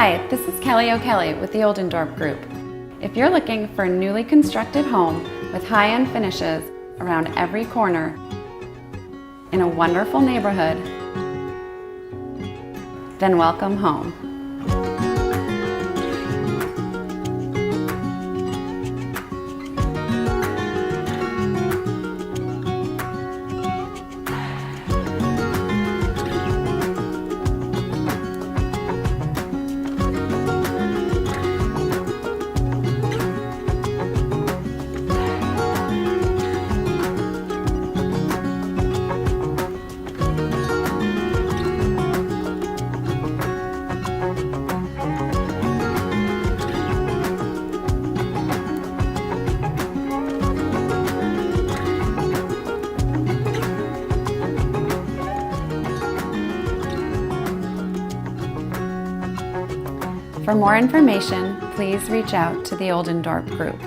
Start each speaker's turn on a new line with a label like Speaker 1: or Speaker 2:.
Speaker 1: Hi, this is Kelly O'Kelly with the Oldendorp Group. If you're looking for a newly constructed home with high-end finishes around every corner in a wonderful neighborhood, then welcome home. For more information, please reach out to the Oldendorp Group.